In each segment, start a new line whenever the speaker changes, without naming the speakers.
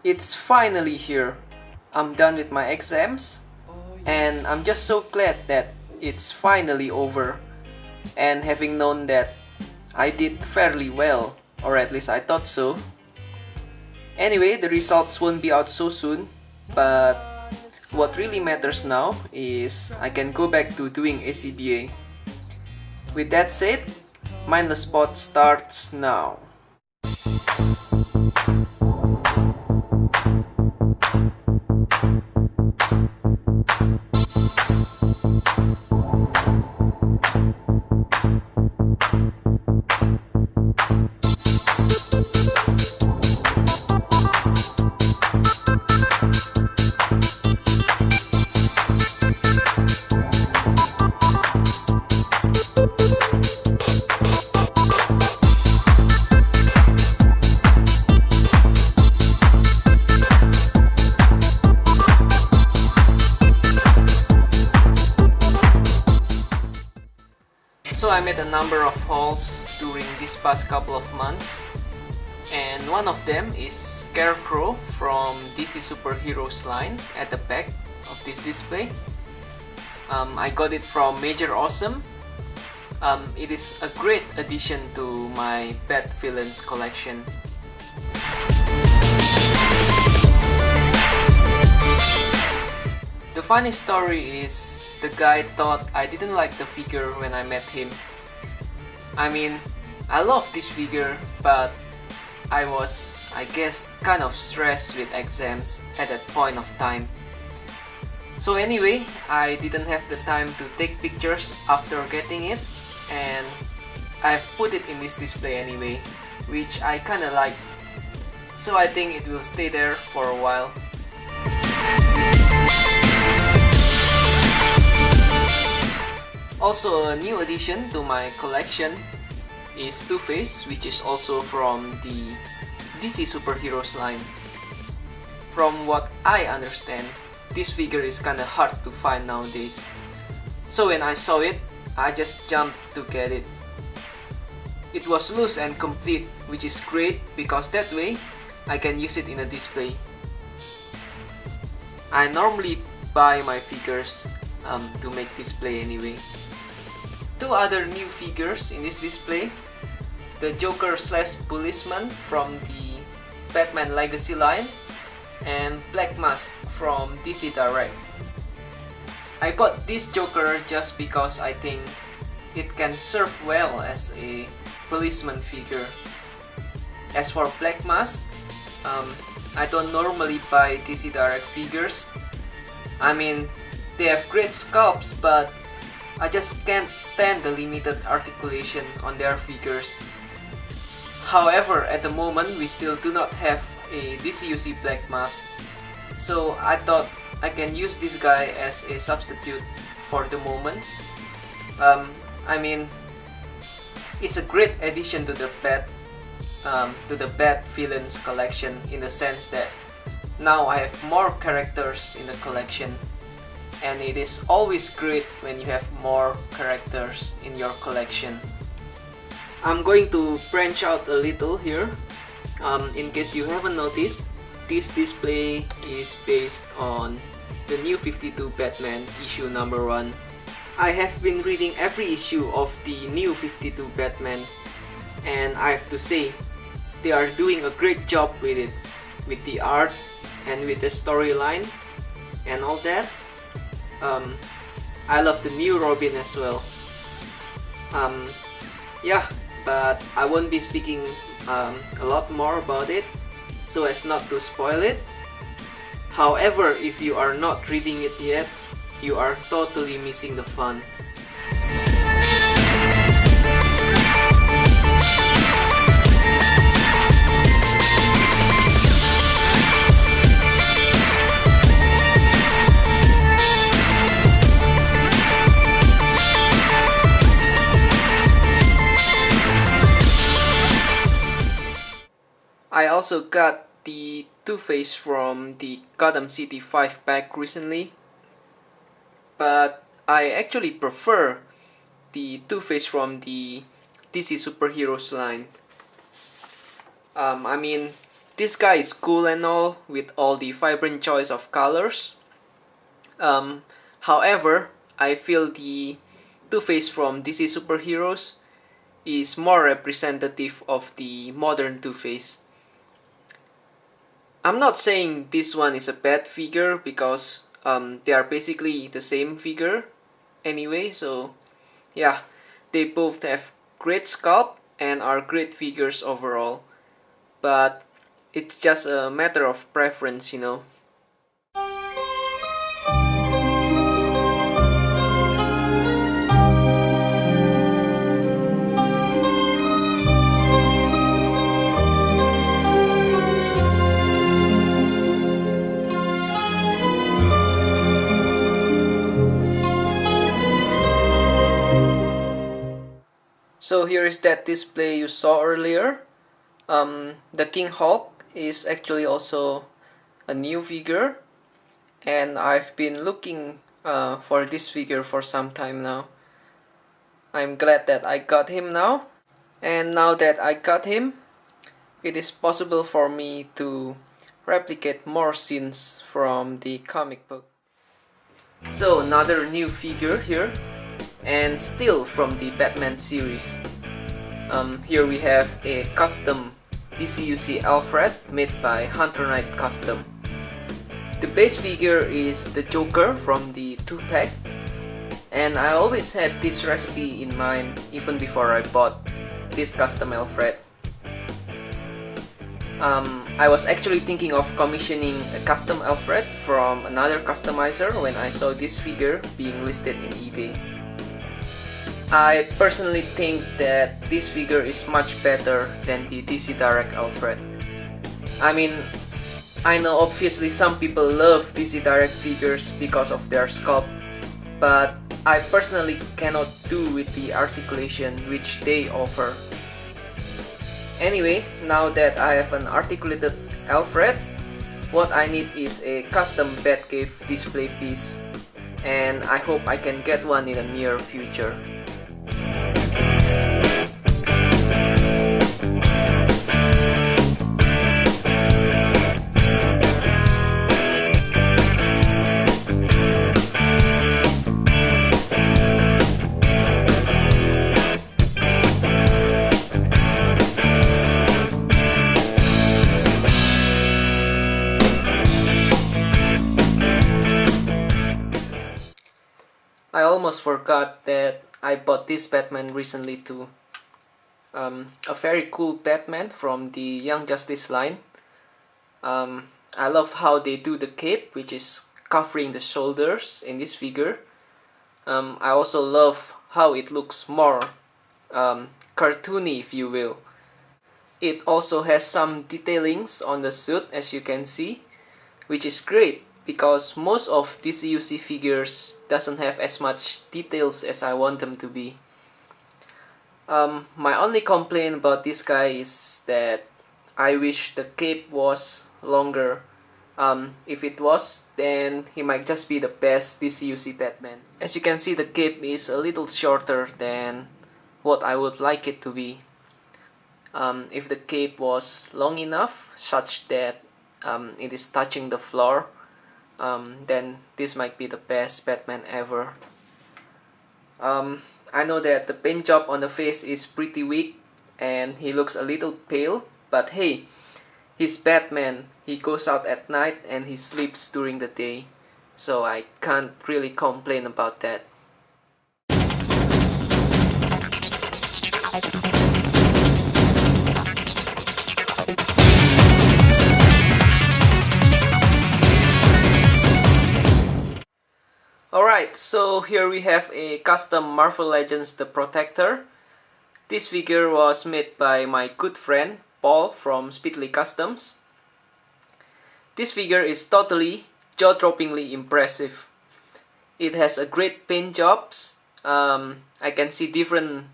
It's finally here. I'm done with my exams, and I'm just so glad that it's finally over. And having known that I did fairly well, or at least I thought so. Anyway, the results won't be out so soon, but what really matters now is I can go back to doing ACBA. With that said, Mindless Spot starts now. So I made a number of hauls during this past couple of months, and one of them is Scarecrow from DC Superheroes line at the back of this display. I got it from MajorAwesome. It is a great addition to my Bat Villains collection. The funny story is, the guy thought I didn't like the figure when I met him. I mean, I love this figure, but I was, I guess, kind of stressed with exams at that point of time. So anyway, I didn't have the time to take pictures after getting it, and I've put it in this display anyway, which I kinda like. So I think it will stay there for a while. Also, a new addition to my collection is Two-Face, which is also from the DC Superheroes line. From what I understand, this figure is kinda hard to find nowadays. So when I saw it, I just jumped to get it. It was loose and complete, which is great because that way I can use it in a display. I normally buy my figures to make display anyway. Two other new figures in this display: the Joker/Policeman from the Batman Legacy line, and Black Mask from DC Direct. I bought this Joker just because I think it can serve well as a policeman figure. As for Black Mask, I don't normally buy DC Direct figures. I mean, they have great sculpts, but I just can't stand the limited articulation on their figures. However, at the moment we still do not have a DCUC Black Mask, so I thought I can use this guy as a substitute for the moment. I mean, it's a great addition to the Bat Villains collection, in the sense that now I have more characters in the collection. And it is always great when you have more characters in your collection. I'm going to branch out a little here. In case you haven't noticed, this display is based on the New 52 Batman issue number 1. I have been reading every issue of the New 52 Batman, and I have to say, they are doing a great job with it, with the art and with the storyline and all that. I love the new Robin as well. Yeah, but I won't be speaking a lot more about it, so as not to spoil it. However, if you are not reading it yet, you are totally missing the fun. I also got the Two-Face from the Gotham City 5-pack recently, but I actually prefer the Two-Face from the DC Superheroes line. I mean, This guy is cool and all, with all the vibrant choice of colors. However, I feel the Two-Face from DC Superheroes is more representative of the modern Two-Face. I'm not saying this one is a bad figure because they are basically the same figure anyway, so yeah, they both have great sculpt and are great figures overall, but it's just a matter of preference, you know. So here is that display you saw earlier. The King Hulk is actually also a new figure, and I've been looking for this figure for some time now. I'm glad that I got him now, and now that I got him, it is possible for me to replicate more scenes from the comic book. So another new figure here, and still from the Batman series. Here we have a custom DCUC Alfred made by Hunter Knight Custom. The base figure is the Joker from the 2-pack, and I always had this recipe in mind even before I bought this custom Alfred. I was actually thinking of commissioning a custom Alfred from another customizer when I saw this figure being listed in eBay. I personally think that this figure is much better than the DC Direct Alfred. I mean, I know obviously some people love DC Direct figures because of their sculpt, but I personally cannot do with the articulation which they offer. Anyway, now that I have an articulated Alfred, what I need is a custom Batcave display piece, and I hope I can get one in the near future. I almost forgot that I bought this Batman recently too. A very cool Batman from the Young Justice line. I love how they do the cape, which is covering the shoulders in this figure. I also love how it looks more cartoony, if you will. It also has some detailings on the suit, as you can see, which is great because most of DCUC figures doesn't have as much details as I want them to be. My only complaint about this guy is that I wish the cape was longer. If it was, then he might just be the best DCUC Batman. As you can see, the cape is a little shorter than what I would like it to be. If the cape was long enough, such that it is touching the floor, then this might be the best Batman ever. I know that the paint job on the face is pretty weak and he looks a little pale, but hey, he's Batman. He goes out at night and he sleeps during the day, so I can't really complain about that. Alright, so here we have a custom Marvel Legends The Protector. This figure was made by my good friend Paul from Speedleecustoms. This figure is totally jaw-droppingly impressive. It has a great paint jobs. I can see different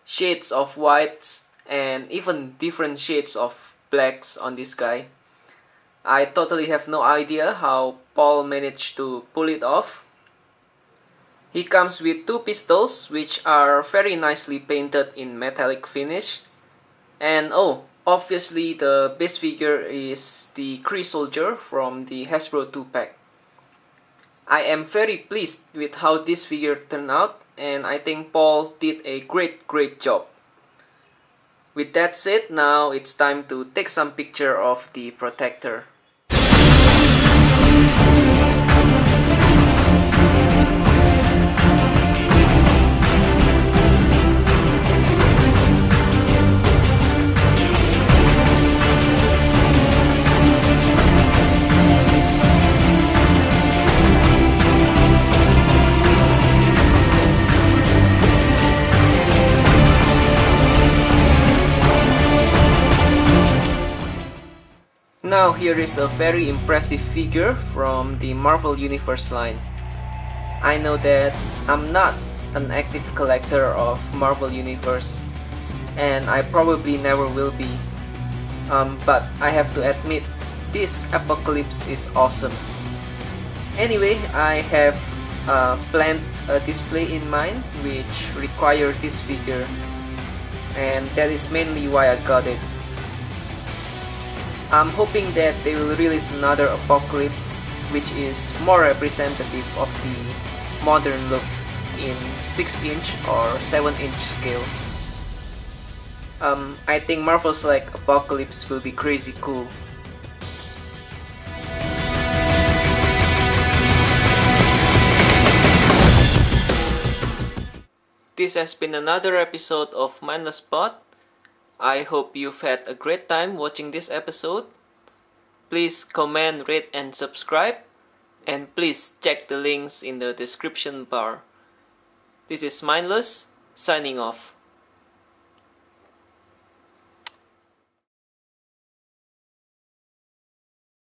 shades of whites and even different shades of blacks on this guy. I totally have no idea how Paul managed to pull it off. He comes with two pistols which are very nicely painted in metallic finish. And oh, Obviously, the best figure is the Kree Soldier from the Hasbro 2-pack. I am very pleased with how this figure turned out, and I think Paul did a great job. With that said, now it's time to take some picture of the protector. Now here is a very impressive figure from the Marvel Universe line. I know that I'm not an active collector of Marvel Universe, and I probably never will be, but I have to admit, this Apocalypse is awesome. Anyway, I have planned a display in mind which requires this figure, and that is mainly why I got it. I'm hoping that they will release another Apocalypse which is more representative of the modern look in 6-inch or 7-inch scale. I think Marvel's like Apocalypse will be crazy cool. This has been another episode of Mindless Spot. I hope you've had a great time watching this episode. Please comment, rate, and subscribe. And please check the links in the description bar. This is Mindless, signing off.